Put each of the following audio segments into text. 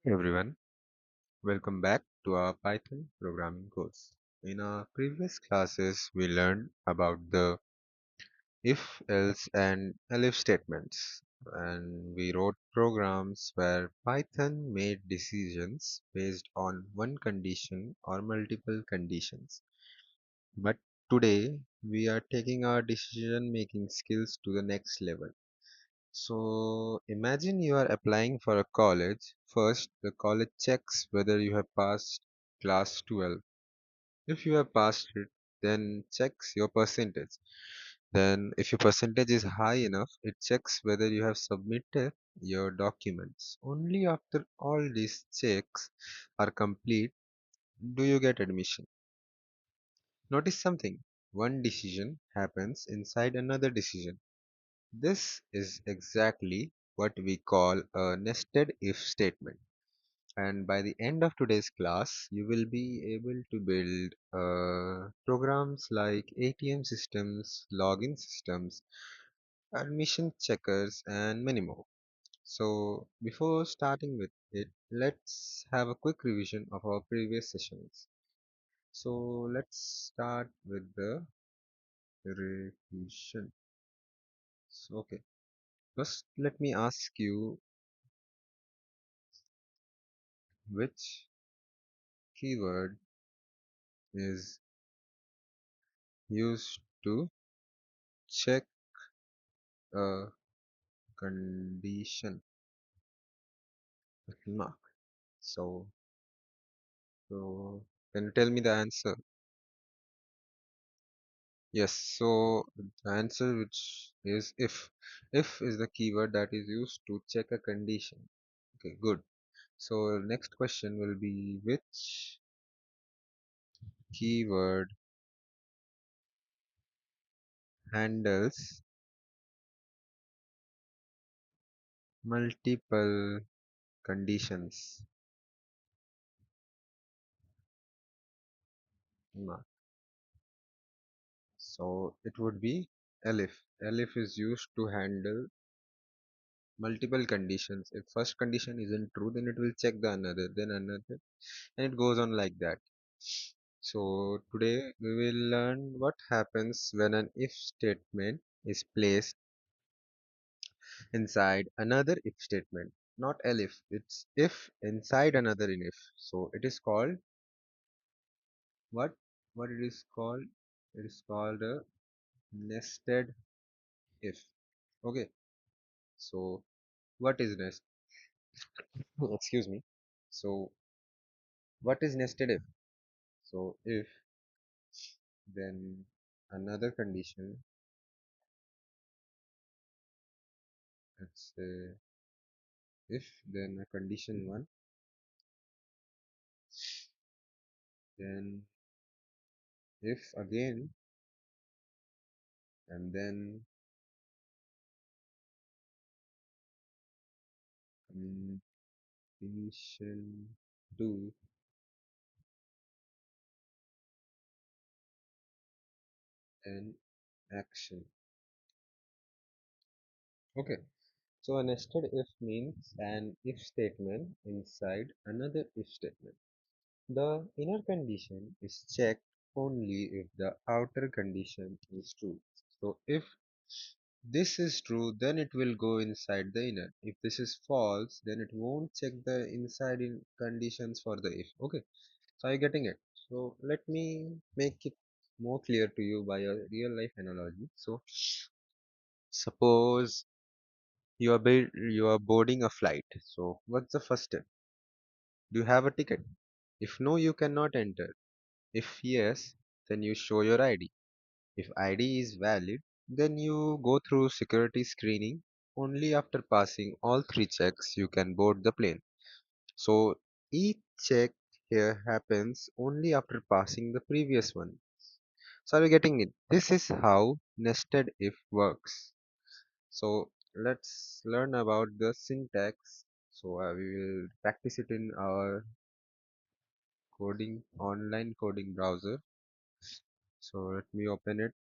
Hey everyone, welcome back to our Python programming course. In our previous classes, we learned about the if, else, and elif statements, and we wrote programs where Python made decisions based on one condition or multiple conditions. But today, we are taking our decision making skills to the next level. So imagine you are applying for a college. First, the college checks whether you have passed class 12. If you have passed it, then checks your percentage. Then if your percentage is high enough, it checks whether you have submitted your documents. Only after all these checks are complete do you get admission. Notice something. One decision happens inside another decision. This is exactly what we call a nested if statement. And by the end of today's class, you will be able to build programs like ATM systems, login systems, admission checkers, and many more. So, before starting with it, let's have a quick revision of our previous sessions. So, let's start with the revision. So, okay. First, let me ask you which keyword is used to check a condition mark. So, so can you tell me the answer? Yes, so the answer which is if. If is the keyword that is used to check a condition. Okay, good. So next question will be which keyword handles multiple conditions? Mark. So it would be Elif. Elif is used to handle multiple conditions. If first condition isn't true, then it will check the another, then another, and it goes on like that. So today we will learn what happens when an if statement is placed inside another if statement. Not elif, it's if inside another in if. So it is called what? What it is called? It is called a nested if. Okay. So what is nest? Excuse me. So what is nested if? So if then another condition, let's say if then a condition one, then if again, and then condition two, and action. Okay, so a nested if means an if statement inside another if statement. The inner condition is checked only if the outer condition is true. So if this is true, then it will go inside the inner. If this is false, then it won't check the inside in conditions for the if. Okay, so are you getting it? So let me make it more clear to you by a real life analogy. So suppose you are boarding a flight. So what's the first step? Do you have a ticket? If no, you cannot enter. If yes, then you show your ID. If ID is valid, then you go through security screening. Only after passing all three checks you can board the plane. So each check here happens only after passing the previous one. So are you getting it? This is how nested if works. So let's learn about the syntax. So we will practice it in our coding online coding browser. So let me open it.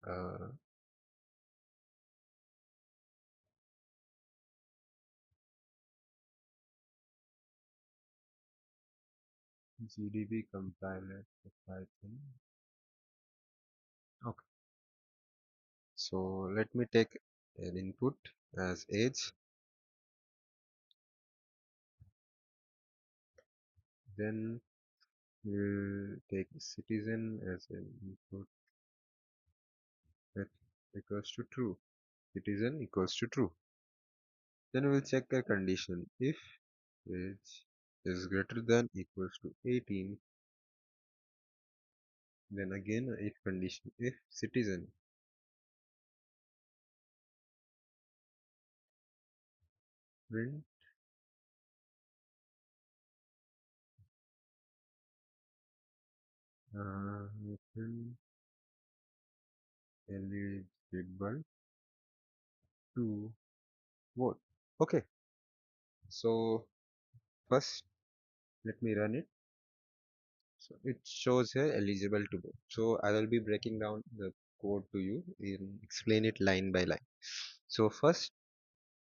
Uh, GDB compiler for Python. Okay, so let me take an input as age, then we'll take citizen as an input that equals to true. Citizen equals to true. Then we'll check a condition. If age is greater than equals to 18, then again a if condition. If citizen print print eligible to vote. Okay, so first let me run it. So it shows here eligible to vote. So I will be breaking down the code to you and explain it line by line. So first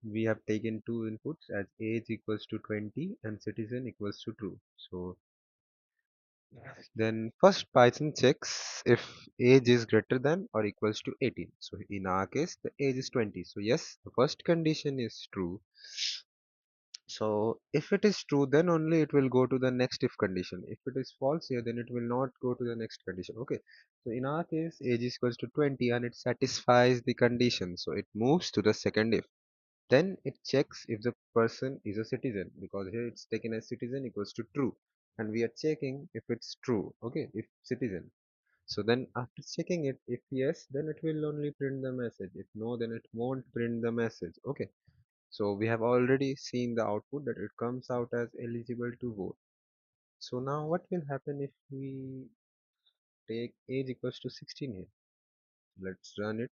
we have taken two inputs as age equals to 20 and citizen equals to true. So then first Python checks if age is greater than or equals to 18. So in our case the age is 20. So yes, the first condition is true. So if it is true, then only it will go to the next if condition. If it is false here, then it will not go to the next condition. Okay. So in our case, age is equals to 20 and it satisfies the condition. So it moves to the second if. Then it checks if the person is a citizen because here it's taken as citizen equals to true. And we are checking if it's true. Okay. If citizen. So then after checking it, if yes, then it will only print the message. If no, then it won't print the message. Okay. So we have already seen the output that it comes out as eligible to vote. So now what will happen if we take age equals to 16 here? Let's run it.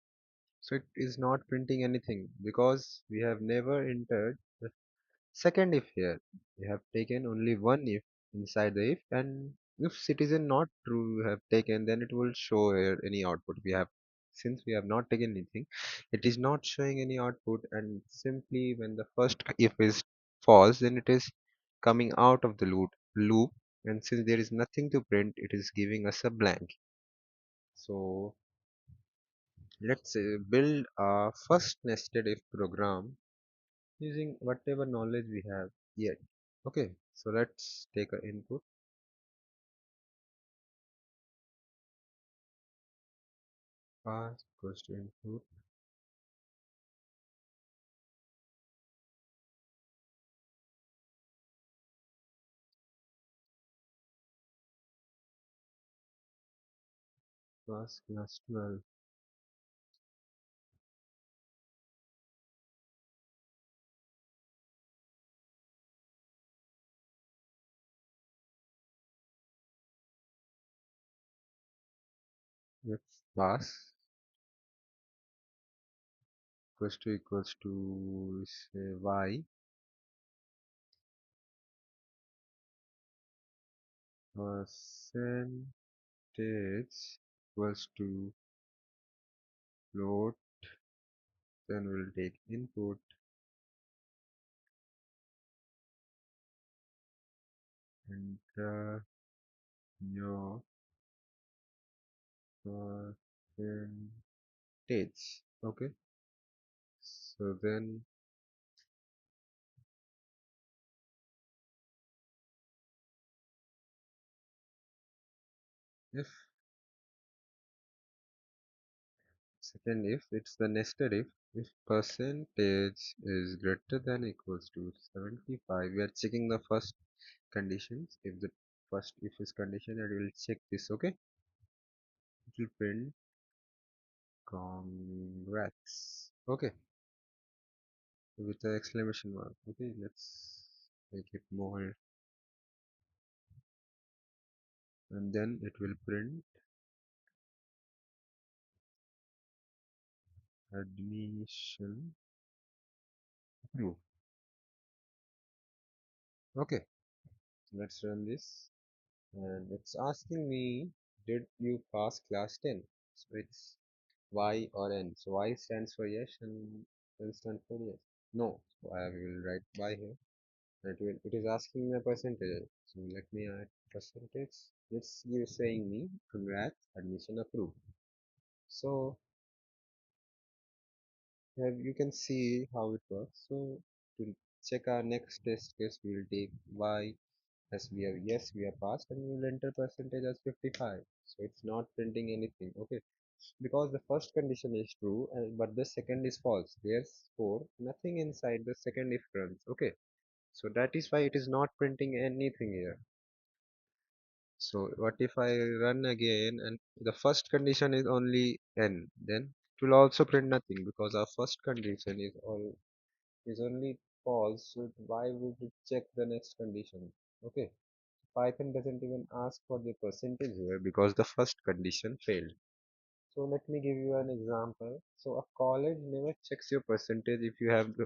So it is not printing anything because we have never entered the second if here. We have taken only one if inside the if, and if citizen not true we have taken, then it will show here any output. We have since we have not taken anything, it is not showing any output, and simply when the first if is false, then it is coming out of the loop, and since there is nothing to print, it is giving us a blank. So let's build a first nested if program using whatever knowledge we have yet. Okay, so let's take a input. Pass equals to input. Pass class 12. Let's pass equals to say y. Percentage equals to float. Then we'll take input, enter your percentage. Okay, so then if second if it's the nested if percentage is greater than equals to 75, we are checking the first conditions. If the first if is condition, and we will check this. Okay, it will print congrats. Okay, with the exclamation mark. Okay, let's make it more, and then it will print admission true. Okay, let's run this, and it's asking me, did you pass class 10? So it's Y or N. So Y stands for yes and N stands for yes. No. So I will write Y here. It is asking me a percentage. So let me add percentage. It's you saying me, congrats, admission approved. So you can see how it works. So to check our next test case, we will take y as we have yes we are passed, and we will enter percentage as 55. So it's not printing anything. Okay, because the first condition is true, but the second is false. Therefore, nothing inside the second if runs. Okay, so that is why it is not printing anything here. So what if I run again and the first condition is only n, then it will also print nothing because our first condition is only false. So why would it check the next condition? Okay, Python doesn't even ask for the percentage here because the first condition failed. So let me give you an example. So a college never checks your percentage if you have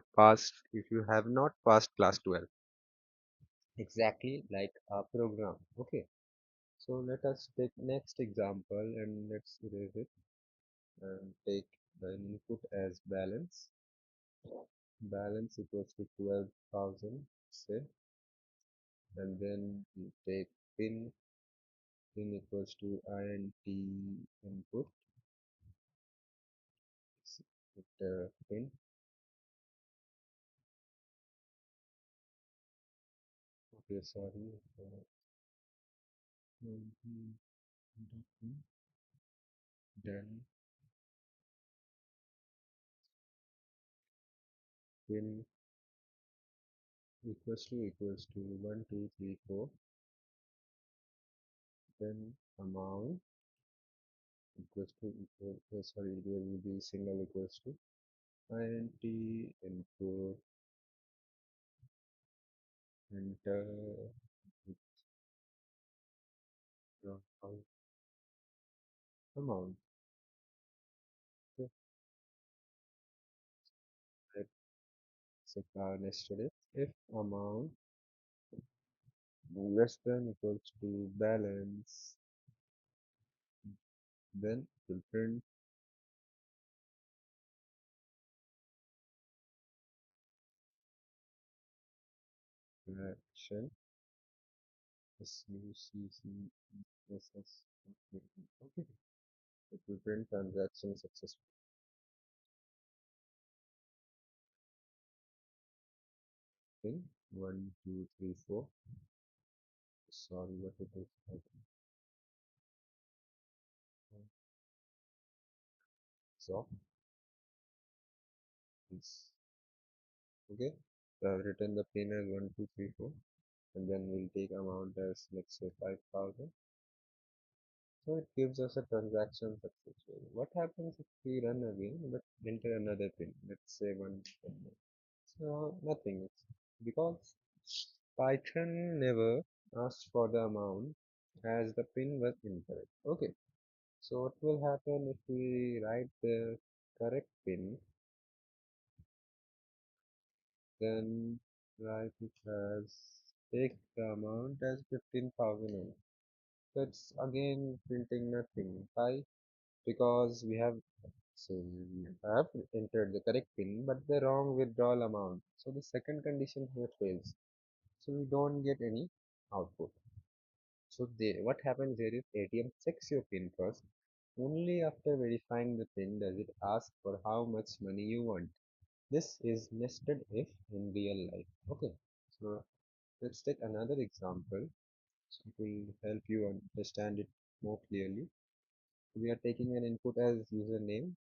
not passed class 12. Exactly like a program. Okay. So let us take next example and let's erase it and take the input as balance. Balance equals to 12,000, say, and then we take pin. Pin equals to int input. Pin. Okay, sorry. Mhm. Then pin equals to 1 2 3 4. Then amount sorry, there will be single equals to int input enter amount. Okay, let's check our nested if amount less than equals to balance, then it will print action SUCCSS. Okay, it will print transaction successful. Thing 1 2 3 4. Sorry, what it is. So it's okay. So I've written the pin as 1 2 3 4, and then we'll take amount as let's say 5,000. So it gives us a transaction successful. What happens if we run again but enter another pin? Let's say 1. So nothing. It's because Python never asks for the amount as the pin was incorrect. Okay. So what will happen if we write the correct pin, then write it as take the amount as 15,000. So it's again printing nothing. Why? Because we have entered the correct pin but the wrong withdrawal amount. So the second condition here fails. So we don't get any output. So what happens here is ATM checks your PIN first. Only after verifying the PIN does it ask for how much money you want. This is nested if in real life. Okay, so let's take another example. So it will help you understand it more clearly. We are taking an input as username.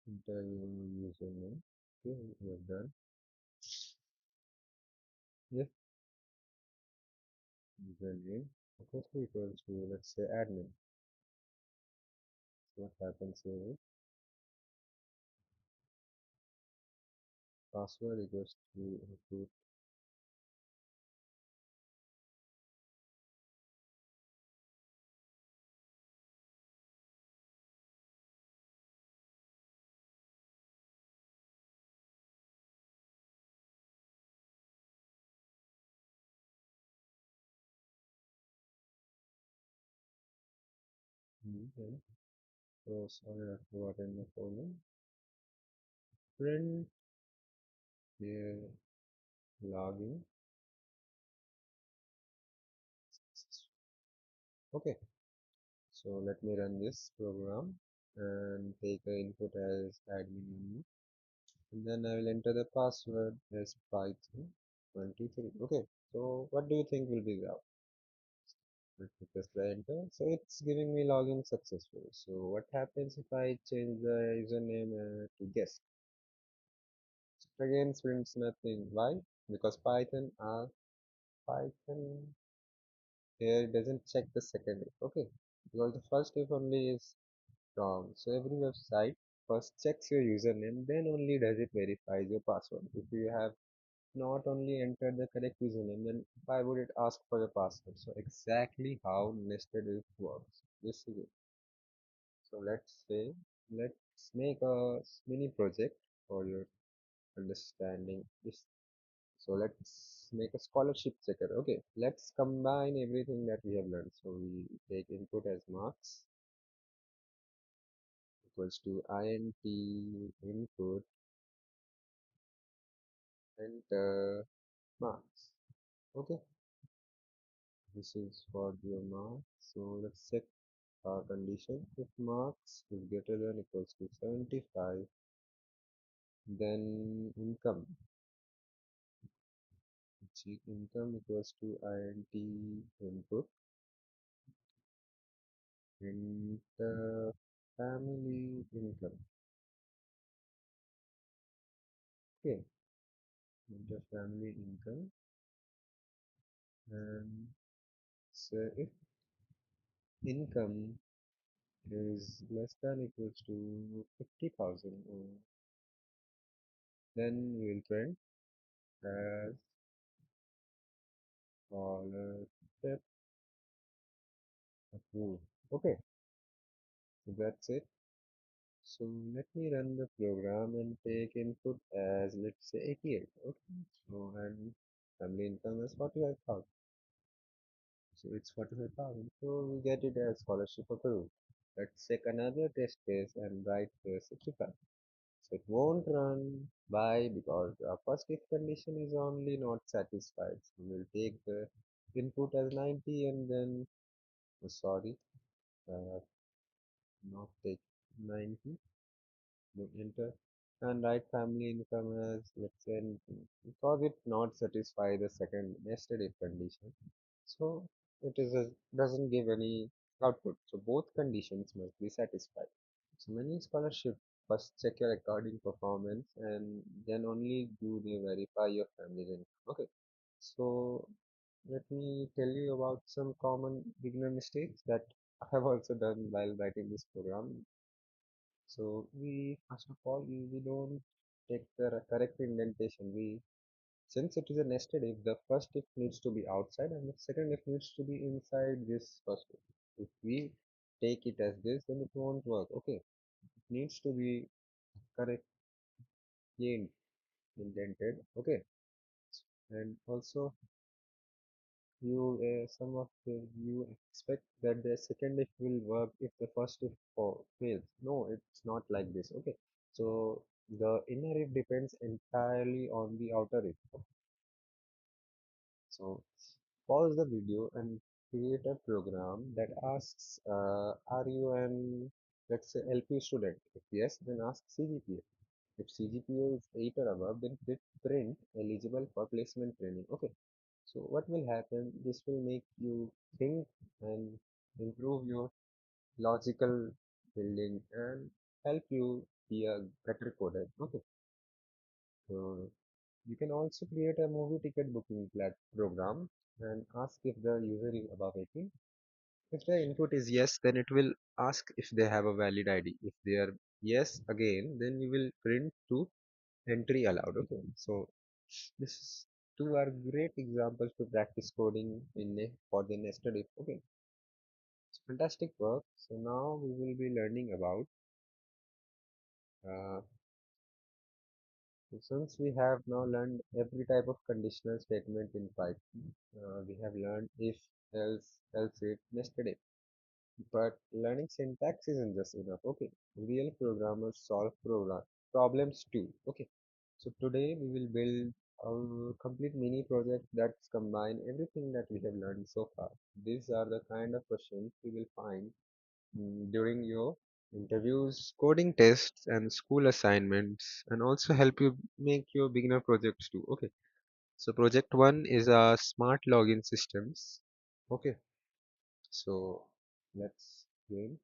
Enter your username. Okay, we have done. Yes, username. Okay, so equals to let's say admin. So what happens here is password equals to input. Then, so sorry, I forgot in the folder. print here login. Okay, so let me run this program and take the input as admin only. And then I will enter the password as Python 23. Okay, so what do you think will be the output? Let me press the enter. So it's giving me login successful. So what happens if I change the username to guest? So again, prints nothing. Why? Because Python here doesn't check the second if. Okay, because the first if only is wrong. So every website first checks your username, then only does it verifies your password. If you have not only entered the correct username, then why would it ask for your password? So exactly how nested if works. This is it. So let's make a mini project for your understanding. This. So let's make a scholarship checker. Okay, let's combine everything that we have learned. So we take input as marks equals to int input enter marks. Okay, this is for your marks. So let's check our condition. If marks is greater than equals to 75, then income. Check income equals to int input enter family income. Okay, enter family income. And so if income is less than equals to 50,000, then we will print as scholarship approved. Okay, so that's it. So let me run the program and take input as let's say 88. Okay, so and family income is 45,000. So it's 45,000. So we get it as scholarship approved. Let's take another test case and write the 65. So it won't run. Why? Because the first if condition is only not satisfied. So we'll take the input as 90 and then, oh, sorry, uh, not take 90. We enter and write family income as let's say anything. Because it not satisfy the second nested if condition. So it is doesn't give any output. So both conditions must be satisfied. So many scholarship first check your academic performance and then only do they verify your family's income. Okay. So let me tell you about some common beginner mistakes that I have also done while writing this program. So we first of all we don't take the correct indentation. We since it is a nested if, the first if needs to be outside and the second if needs to be inside this first if. If we take it as this, then it won't work. Okay, it needs to be correctly indented. Okay, and also some of you expect that the second if will work if the first if fails. No, it's not like this. Okay, so the inner if depends entirely on the outer if. So pause the video and create a program that asks, are you an, let's say, LP student? If yes, then ask CGPA. If CGPA is 8 or above, then print eligible for placement training. Okay. So what will happen? This will make you think and improve your logical building and help you be a better coder. Okay. So you can also create a movie ticket booking program and ask if the user is above 18. If the input is yes, then it will ask if they have a valid ID. If they are yes again, then you will print to entry allowed. Okay, so this is two are great examples to practice coding for the nested if. Okay, it's fantastic work. So now we will be learning about uh, so since we have now learned every type of conditional statement in Python, we have learned if, else if, nested if. But learning syntax isn't just enough. Okay, real programmers solve problems too. Okay. So today we will build a complete mini project that's combine everything that we have learned so far. These are the kind of questions you will find during your interviews, coding tests, and school assignments, and also help you make your beginner projects too. Okay. So project one is a smart login systems. Okay. So let's begin.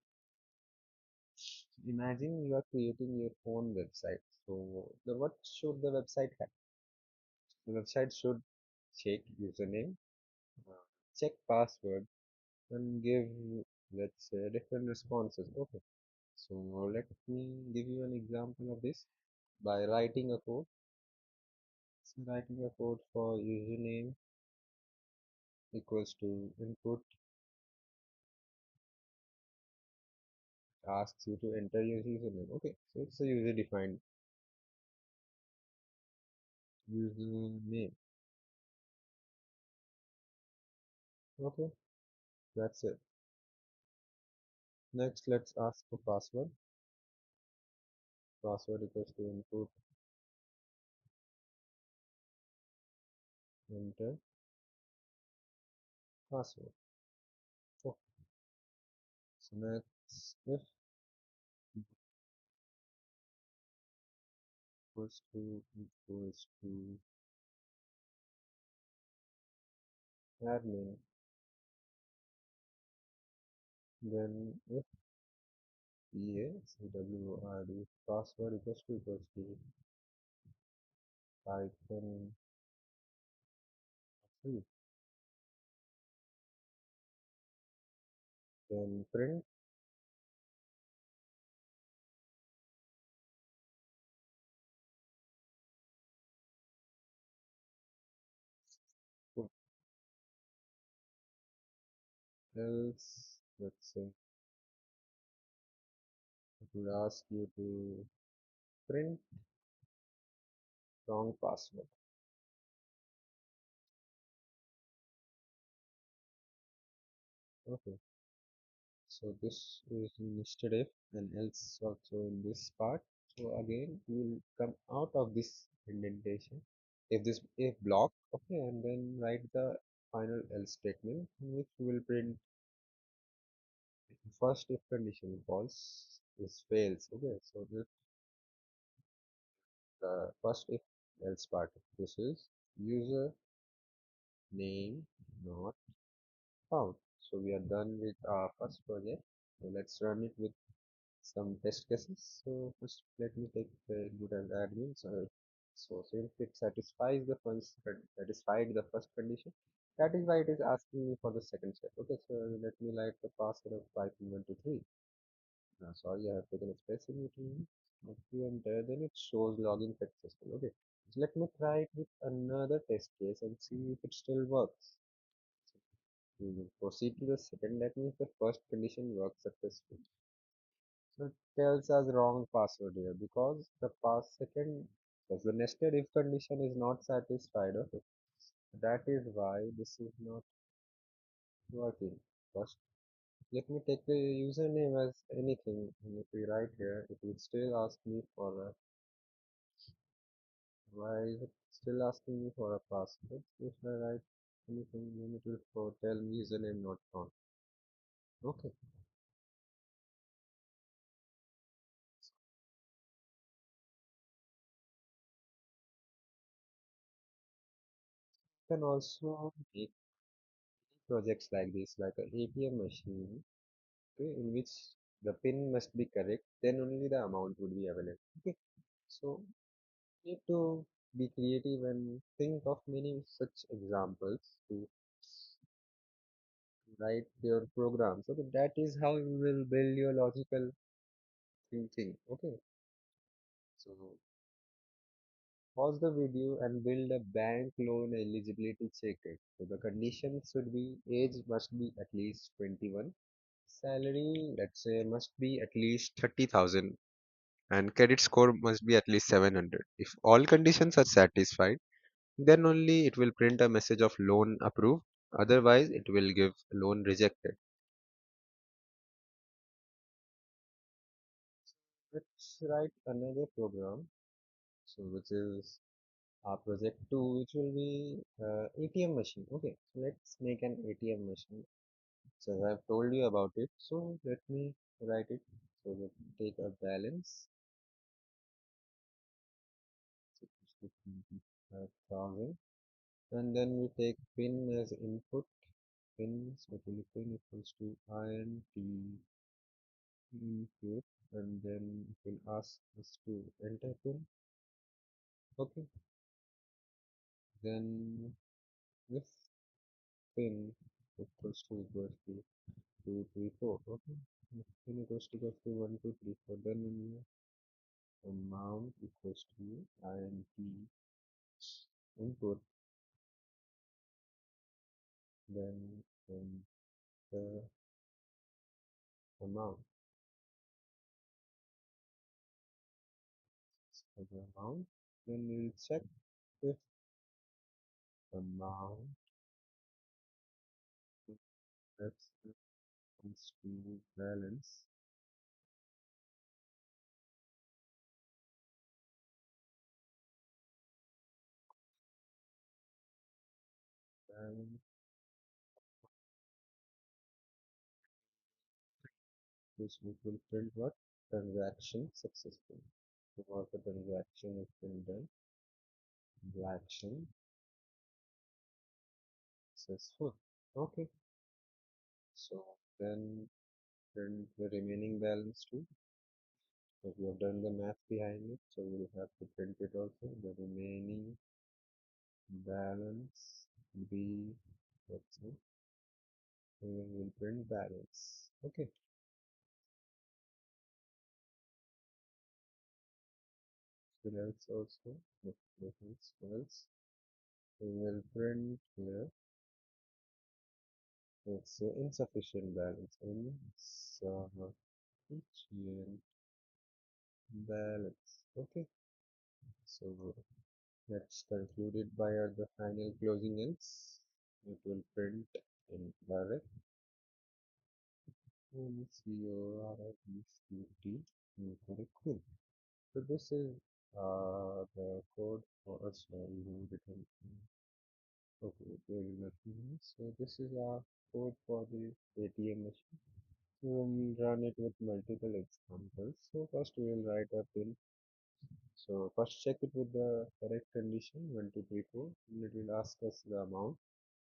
Imagine you are creating your own website. So what should the website have? The website should check username, uh, check password, and give, let's say, different responses. Okay. So let me give you an example of this by writing a code. So writing a code for username equals to input, asks you to enter your username. Okay. So it's a user defined username. Okay. That's it. Next, let's ask for password. Password equals to input, enter, password. Oh, so next, if equals to admin, then if PACWRD password equals to Python 3, then print put else, let's say it will ask you to print wrong password. Okay, so this is nested if and else also in this part. So again we will come out of this indentation if this if block, okay, and then write the final else statement in which we will print first if condition false is fails. Okay, so the first if else part of this is user name not found. So we are done with our first project. So let's run it with some test cases. So first let me take the good as admin. So since it satisfied the first condition, that is why it is asking me for the second step. Okay, so let me write the password of Python 123. Sorry, I have taken a space in between. Okay, and then it shows login successful. Okay, so let me try it with another test case and see if it still works. We will proceed to the second. That means the first condition works successfully. So it tells us wrong password here because the pass second because the nested if condition is not satisfied. Okay, that is why this is not working. First, let me take the username as anything, and if we write here, it will still ask me for a. Why is it still asking me for a password? If I write anything, then it will tell me username not found. Okay, you can also make projects like this, like an ATM machine, okay, in which the pin must be correct, then only the amount would be available. Okay, so need to be creative and think of many such examples to write your programs. Okay, that is how you will build your logical thinking. Okay, so pause the video and build a bank loan eligibility checklist. So the conditions should be age must be at least 21, salary let's say must be at least 30,000, and credit score must be at least 700. If all conditions are satisfied, then only it will print a message of loan approved. Otherwise, it will give loan rejected. let's write another program. So which is our project 2, which will be ATM machine. Okay, so let's make an ATM machine. So as I've told you about it, so let me write it. So we take a balance, 25,000, and then we take pin as input. Pin, so pin equals to int input, and then it will ask us to enter pin. Okay, then if pin equals to 2, 3, 4. Okay, if pin equals to 1, 2, 3, 4, then amount equals to int input, then the amount. So the amount, then we'll check if amount that's equals to balance. Balance which we will print what? Transaction successful. So what the transaction has been done. Transaction successful. Okay. So then print the remaining balance too. So we have done the math behind it. So we'll have to print it also. The remaining balance B. Let's see. We will print balance. Okay. So else also. Else. We will print here. It's insufficient balance. Insufficient balance. Okay. So let's conclude it by the final closing else. It will print incorrect. Incorrect. Incorrect. Cool. So this is the code for us. We have written. Okay, there is nothing else. So this is our code for the ATM machine. We will run it with multiple examples. So first we will write a pin. So first check it with the correct condition 1, 2, 3, 4. And it will ask us the amount.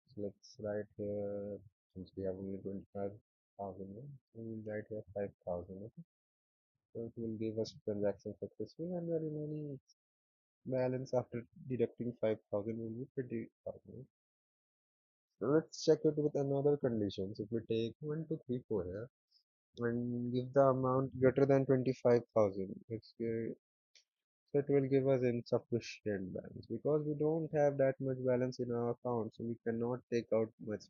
So let's write here, since we have only 25,000, so we'll write here 5,000. Okay. So it will give us transaction successful, and the remaining balance after deducting 5,000 will be 20,000. So let's check it with another conditions. If we take 1, 2, 3, 4 here and give the amount greater than 25,000, so it will give us insufficient balance because we don't have that much balance in our account, so we cannot take out much.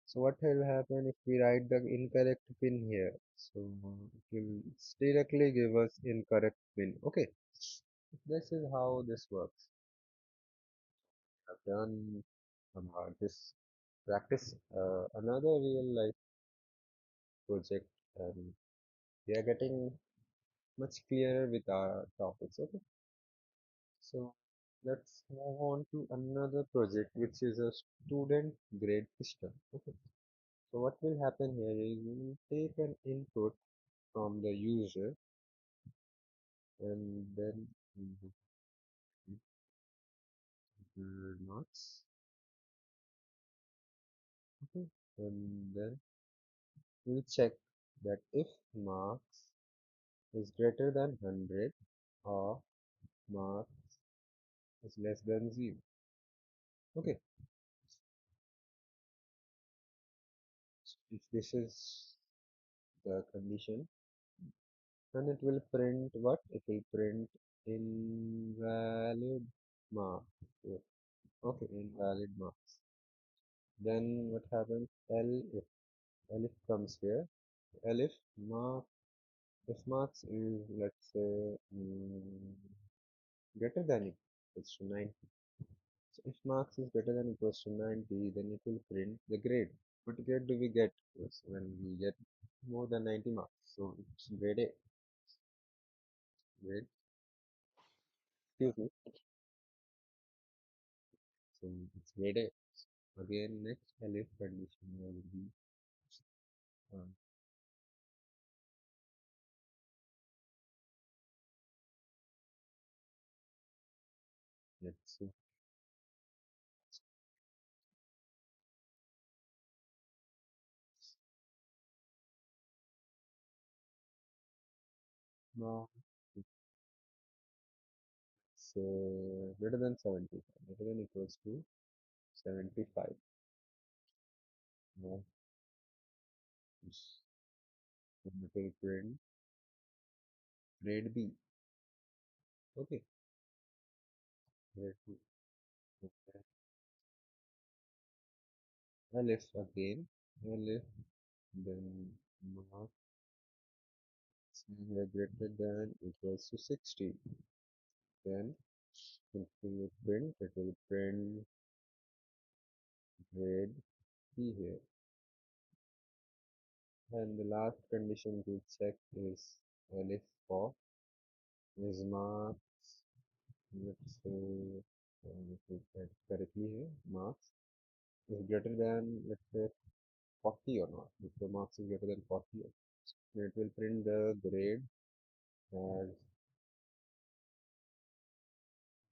So what will happen if we write the incorrect pin here? So it will directly give us incorrect pin. Okay, this is how this works. I've done this practice another real life project, and we are getting much clearer with our topics. Okay, so let's move on to another project, which is a student grade system. Okay, so what will happen here is we will take an input from the user, and then marks. Okay, and then we'll check that if marks is greater than 100 or marks is less than 0. Okay, so if this is the condition, then it will print what? It will print invalid mark. Yeah. Okay, invalid marks. Then what happens? Elif comes here. Elif mark. If marks is, let's say, greater than equals to 90. So if marks is greater than equals to 90, then it will print the grade. What grade do we get? Yes, when we get more than 90 marks. So it's grade A. Wait, excuse me. So it's grade A. Again, next Elif condition will be, um, let's see. Now it's greater than 75, greater than equals to 75. Now it's going to print grade B. Okay, grade B. Okay. Elif again. Elif, then mark greater than equals to 60. Then if we print, it will print grade B here. And the last condition to check is if for is marks, let's say, let me check correctly here, marks is greater than, let's say, 40 or not. If the marks is greater than 40, it will print the grade as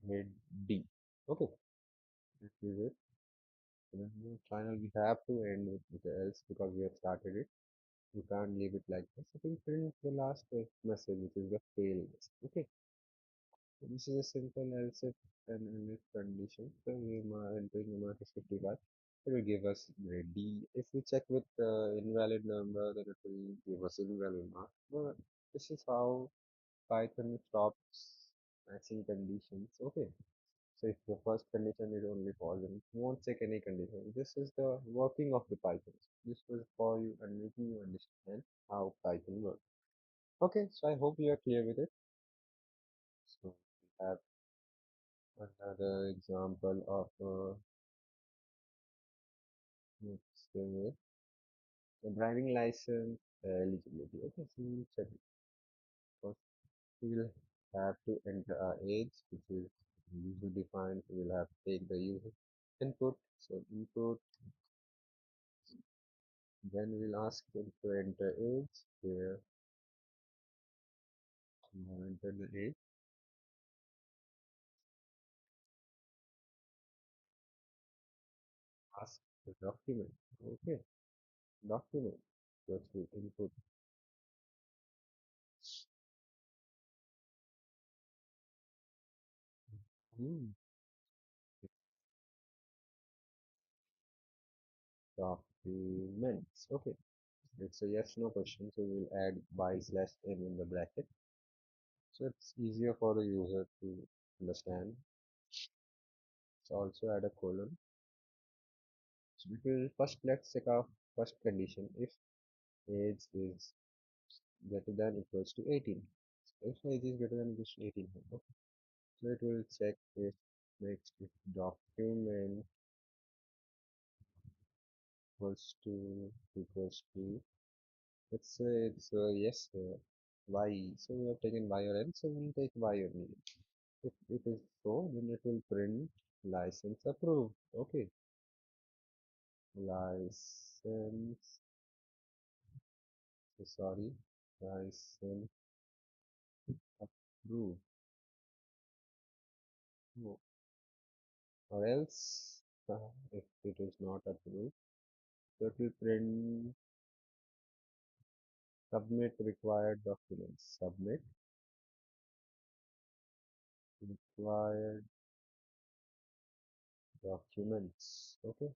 grade D. Okay, this is it. And then final, we have to end with the else because we have started it. You can't leave it like this. So we print the last message, which is the fail message. Okay. So this is a simple else if and if condition. So we are entering the mark is 55. It will give us grade D. If we check with invalid number, then it will give us invalid mark. But this is how Python stops matching conditions. Okay. So if the first condition is only false, then it won't check any condition. This is the working of the Python. This was for you and making you understand how Python works. Okay, so I hope you are clear with it. So we have another example of let's say a driving license eligibility. Okay, so we'll check it. First, we will have to enter our age, which is user defined. We will have to take the user input. So input. Then we'll ask them to enter age. Here, now enter the age. Ask the document. Okay, document. Just to input. Hmm. Documents. Okay, it's a yes no question, so we'll add by slash n in the bracket. So it's easier for the user to understand. So also add a colon. So we will first let's check our first condition if age is greater than equals to 18. So if age is greater than equals to 18, okay. So it will check if next if document equals to let's say it's yes y. So we have taken y or n, so we'll take y only. If it is so, then it will print license approved. Okay, license. So sorry, license approved. No. Or else, if it is not approved, so it will print submit required documents. Submit required documents. Okay.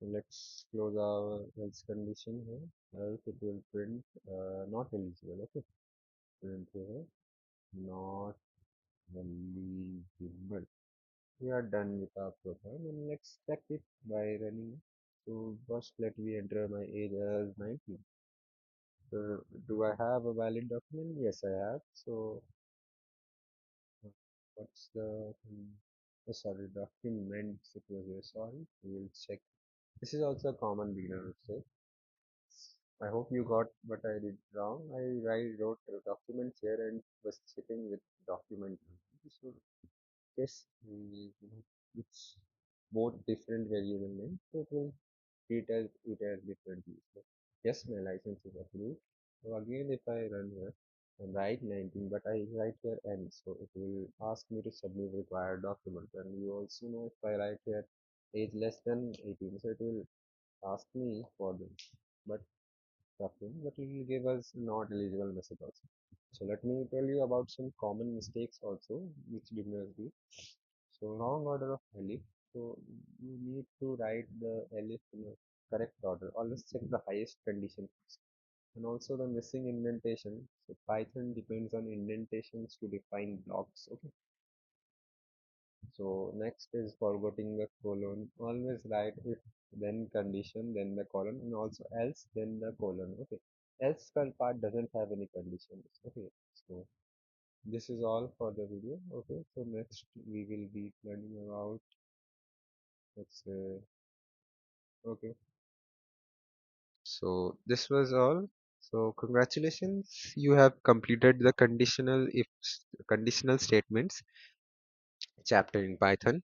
So let's close our else condition here. Else it will print not eligible. Okay. Print here not eligible. We are done with our program and let's check it by running. So first let me enter my age as 19. So do I have a valid document? Yes, I have. So what's the sorry documents it was here. Sorry, we will check. This is also a common beginner mistake. I hope you got what I did wrong. I wrote documents here and was sitting with document. So yes, it's both different variable names, so it will treat as it as differently. So yes, my license is approved. So again, if I run here and write 19, but I write here N, so it will ask me to submit required documents. And you also know if I write here age less than 18, so it will ask me for them. But but it will give us not eligible message also. So let me tell you about some common mistakes also which beginners do. So wrong order of Elif. So you need to write the Elif in a correct order. Always check the highest condition first. And also the missing indentation. So Python depends on indentations to define blocks. Okay. So next is forgetting the colon. Always write if then condition then the colon and also else then the colon. Okay. Else part doesn't have any conditions. Okay. So this is all for the video. Okay. So next we will be learning about, let's say, okay. So this was all. So congratulations, you have completed the conditional statements chapter in Python.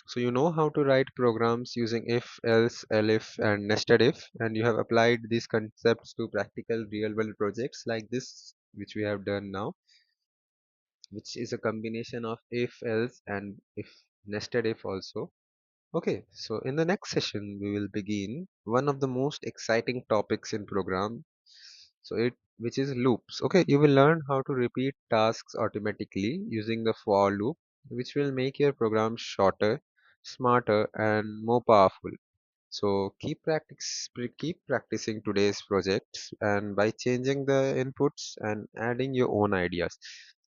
So you know how to write programs using if, else, elif, and nested if, and you have applied these concepts to practical real-world projects like this, which we have done now, which is a combination of if, else, and if nested if also. Okay, so in the next session, we will begin one of the most exciting topics in program. So which is loops. Okay, you will learn how to repeat tasks automatically using the for loop, which will make your program shorter, smarter, and more powerful. So keep practicing today's projects and by changing the inputs and adding your own ideas.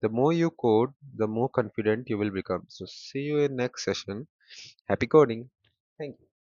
The more you code, the more confident you will become. So see you in next session. Happy coding. Thank you.